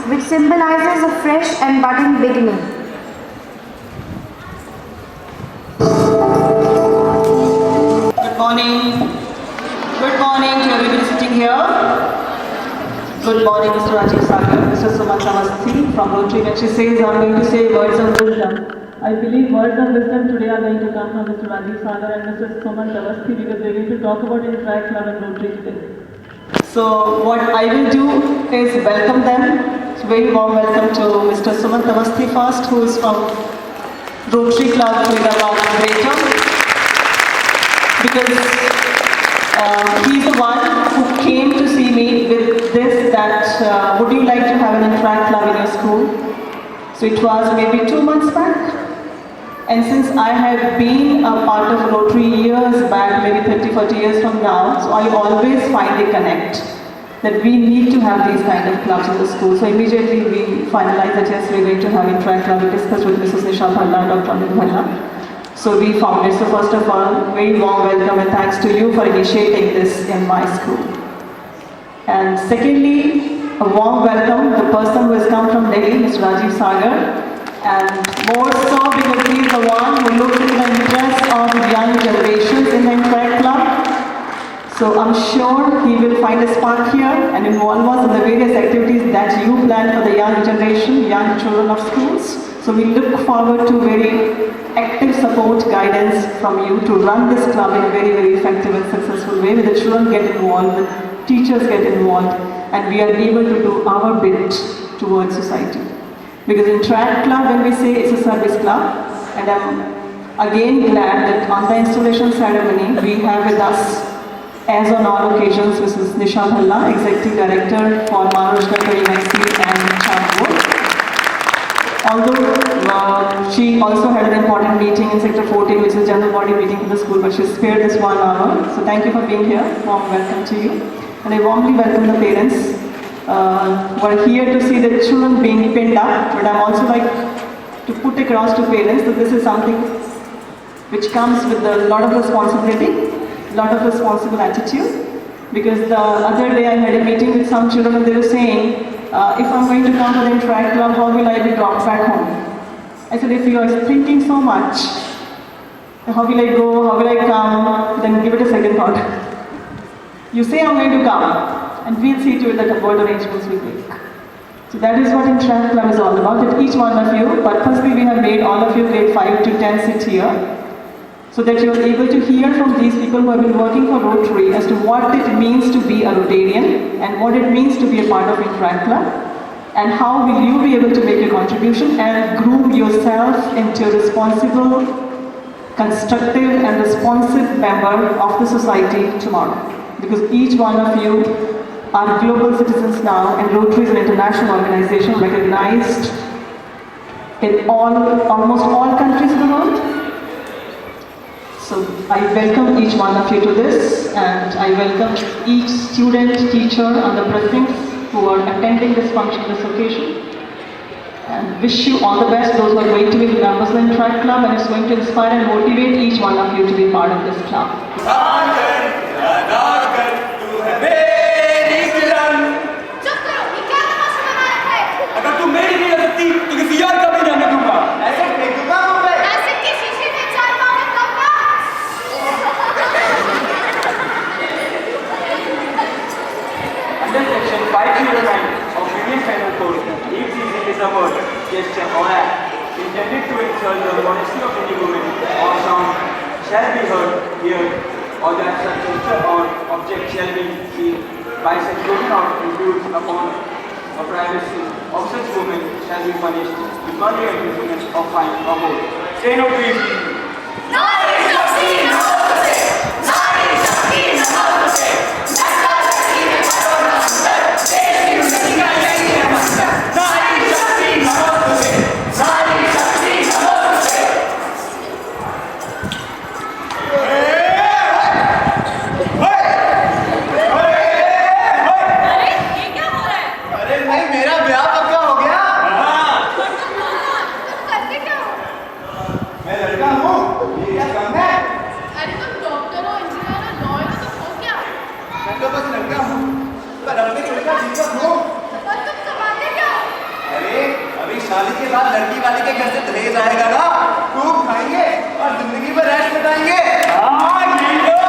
which symbolizes a fresh and budding beginning. Good morning. Good morning to everybody sitting here. Good morning, Mr. Rajiv Sagar, Mr. Sumant Awasthi from Rotary. When she says, I'm going to say words of wisdom, I believe words of wisdom today are going to come from Mr. Rajiv Sagar and Mr. Sumant Awasthi because they're going to talk about Interact Club and Rotary today. So what I will do is welcome them. So very warm welcome to Mr. Sumant Awasthi first, who is from Rotary Club Faridabad Greater. Because he's the one who came to see me with this that would you like to have an Interact Club in your school? So it was maybe 2 months back. And since I have been a part of Rotary years back, maybe 30-40 years from now, so I always find a connect that we need to have these kind of clubs in the school. So immediately we finalized that yes, we're going to have Interact Club. We discussed with Mrs. Nisha Bhalla, Dr. Amit Bhalla. So we founded. So first of all, very warm welcome and thanks to you for initiating this in my school. And secondly, a warm welcome to the person who has come from Delhi, Mr. Rajiv Sagar. And more so because he is the one who looks into the interests of young generations in the Interact Club. So I'm sure he will find a spark here and involve us in the various activities that you plan for the young generation, young children of schools. So we look forward to very active support, guidance from you to run this club in a very, very effective and successful way where the children get involved, the teachers get involved, and we are able to do our bit towards society. Because Interact Club, when we say it's a service club, and I'm again glad that on the installation ceremony, we have with us, as on all occasions, Mrs. Nisha Bhalla, Executive Director for Maharashtra KMIC and Chambord. Although she also had an important meeting in Sector 14, which is a general body meeting for the school, but she spared this 1 hour. So thank you for being here. Warm welcome to you. And I warmly welcome the parents who are here to see the children being pinned up. But I'm also like to put across to parents that this is something which comes with a lot of responsibility, a lot of responsible attitude. Because the other day I had a meeting with some children and they were saying, if I'm going to come to the Interact Club, how will I be dropped back home? I said, if you are thinking so much, how will I go, how will I come, then give it a second thought. You say I'm going to come, and we'll see to it that the board arrangements will make. So that is what Interact Club is all about, that each one of you, purposely we have made all of you grade 5 to 10 sit here, so that you are able to hear from these people who have been working for Rotary as to what it means to be a Rotarian and what it means to be a part of Interact Club and how will you be able to make a contribution and groom yourself into a responsible, constructive and responsive member of the society tomorrow. Because each one of you are global citizens now and Rotary is an international organization recognized in almost all countries of the world. So I welcome each one of you to this and I welcome each student, teacher and the precincts who are attending this function, this occasion. And wish you all the best, those who are going to be members of the Interact Club, and it's going to inspire and motivate each one of you to be part of this club. Gesture or act intended to ensure the modesty of any woman or sound shall be heard here, or that such gesture or object shall be seen by such broken out intrudes upon the privacy of such woman shall be punished with 1 year imprisonment or fine or both. Say no to it. Nari Shakti Namaste! Nari Shakti Namaste! Nasta Shakti Namaste! Deshi Shakti Namaste! Nari Shakti Namaste! Nari Shakti Namaste! अरे ये क्या हो रहा है? अरे नहीं, मेरा ब्याह पक्का हो गया। करते क्या हो? मैं लड़का हूँ, ये क्या काम है? अरे तुम डॉक्टर हो, इंजीनियर हो, लॉयर हो तो क्या? मैं तो बस बाद लड़की वाले के घर से दहेज आएगा ना, खूब खाएंगे और जिंदगी में ऐश बिताएंगे। हाँ, यही तो।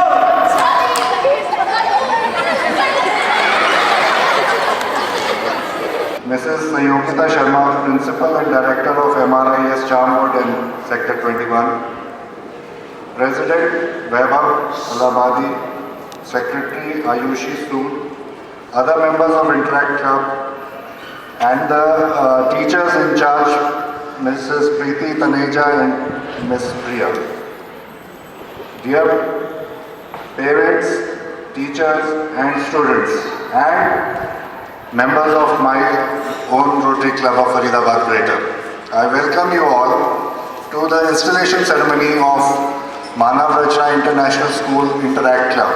Mrs. Sayogita Sharma, Principal and Director of MRIS Charmwood in Sector 21. President Vaibhav Alabadi, Secretary Ayushi Sood, other members of Interact Club, and the teachers in charge, Mrs. Preeti Taneja and Ms. Priya. Dear parents, teachers and students, and members of my own Rotary Club of Faridabad Greater, I welcome you all to the installation ceremony of Manav Rachna International School Interact Club.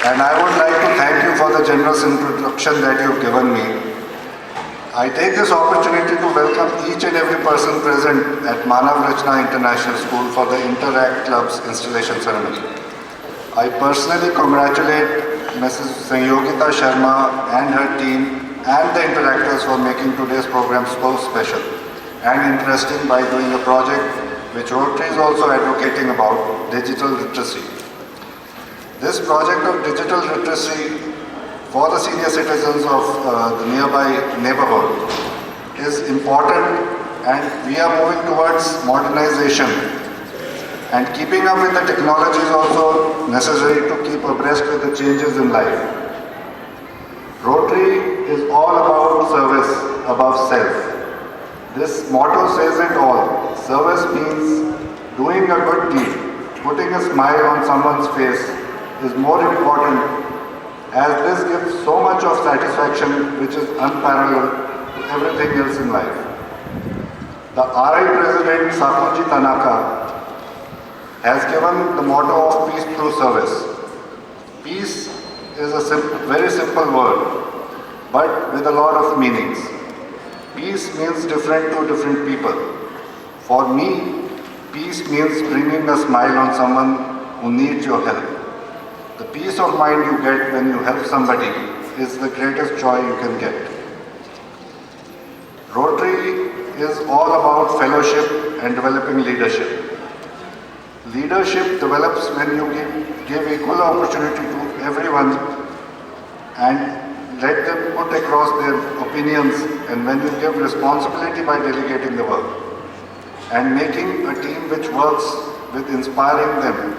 And I would like to thank you for the generous introduction that you have given me. I take this opportunity to welcome each and every person present at Manav Rachna International School for the Interact Club's installation ceremony. I personally congratulate Mrs. Sayogita Sharma and her team and the interactors for making today's program so special and interesting by doing a project which Rotary is also advocating about, digital literacy. This project of digital literacy for the senior citizens of the nearby neighborhood is important, and we are moving towards modernization. And keeping up with the technology is also necessary to keep abreast with the changes in life. Rotary is all about service above self. This motto says it all. Service means doing a good deed. Putting a smile on someone's face is more important, as this gives so much of satisfaction which is unparalleled to everything else in life. The RI President Sakuji Tanaka has given the motto of peace through service. Peace is a very simple word, but with a lot of meanings. Peace means different to different people. For me, peace means bringing a smile on someone who needs your help. The peace of mind you get when you help somebody is the greatest joy you can get. Rotary is all about fellowship and developing leadership. Leadership develops when you give equal opportunity to everyone and let them put across their opinions, and when you give responsibility by delegating the work and making a team which works with inspiring them.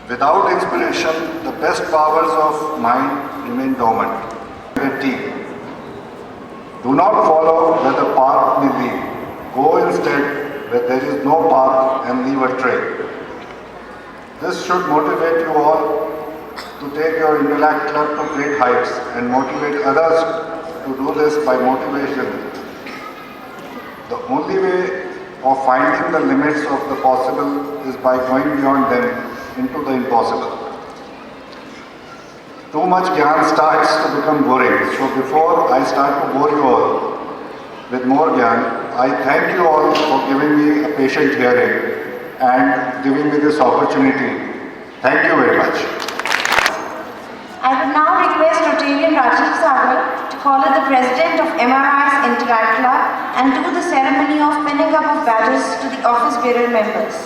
Without inspiration, the best powers of mind remain dormant. A team. Do not follow where the path may lead. Go instead where there is no path and leave a trail. This should motivate you all to take your Interact Club to great heights and motivate others to do this by motivation. The only way of finding the limits of the possible is by going beyond them into the impossible. Too much gyan starts to become boring, so before I start to bore you all with more gyan, I thank you all for giving me a patient hearing and giving me this opportunity. Thank you very much. I would now request Rotarian Rajiv Sagar to call as the President of MRI's Interact Club and do the ceremony of pinning up of badges to the office bearer members.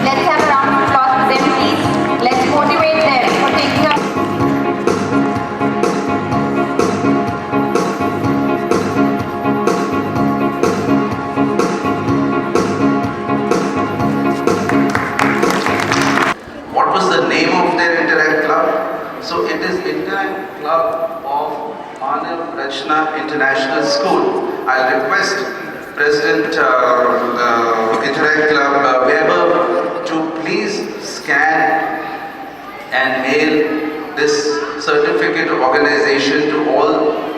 Let's have a round of applause for them, please. Let's motivate them for taking up. What was the name of their Interact Club? So it is Interact Club of Manav Rachna International School. I'll request President Interact Club Weber to please scan and mail this certificate of organization to all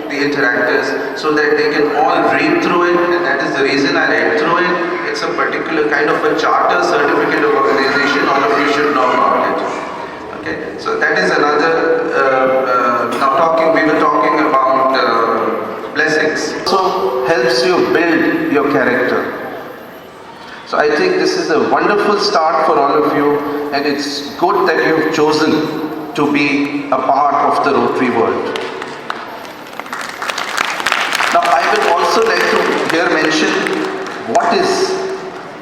the interactors so that they can all read through it, and that is the reason I read through it. It's a particular kind of a charter certificate of organization, all of you should know about it. Okay, so that is another, we were talking about blessings. So helps you build your character. So I think this is a wonderful start for all of you, and it's good that you've chosen to be a part of the Rotary world. Now I will also like to here mention what is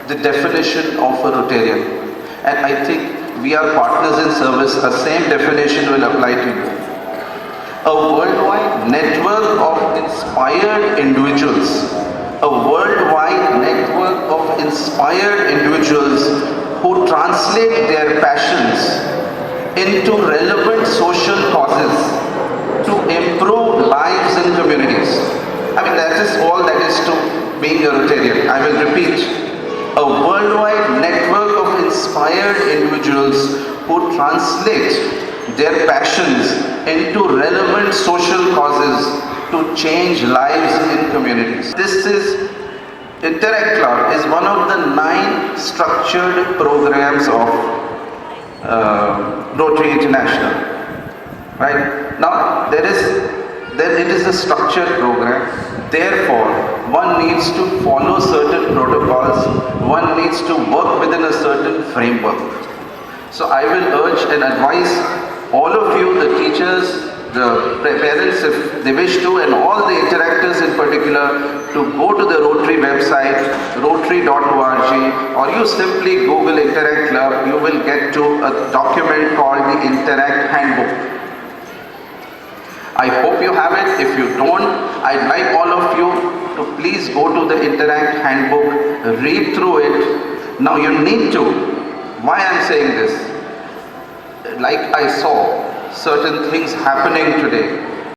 the definition of a Rotarian, and I think we are partners in service, the same definition will apply to you. A worldwide network of inspired individuals. A worldwide network of inspired individuals who translate their passions into relevant social causes to improve lives in communities. I mean, that is all that is to being a Rotarian. I will repeat. A worldwide network of inspired individuals who translate their passions into relevant social causes to change lives in communities. This is Interact Club is one of the 9 structured programs of Rotary International. Right now, it is a structured program. Therefore, one needs to follow certain protocols. One needs to work within a certain framework. So I will urge and advise all of you, the teachers, the parents, if they wish to, and all the interactors in particular, to go to the Rotary website, rotary.org, or you simply Google Interact Club, you will get to a document called the Interact Handbook. I hope you have it. If you don't, I'd like all of you to please go to the Interact Handbook, read through it. Now you need to. Why I'm saying this? Like I saw certain things happening today.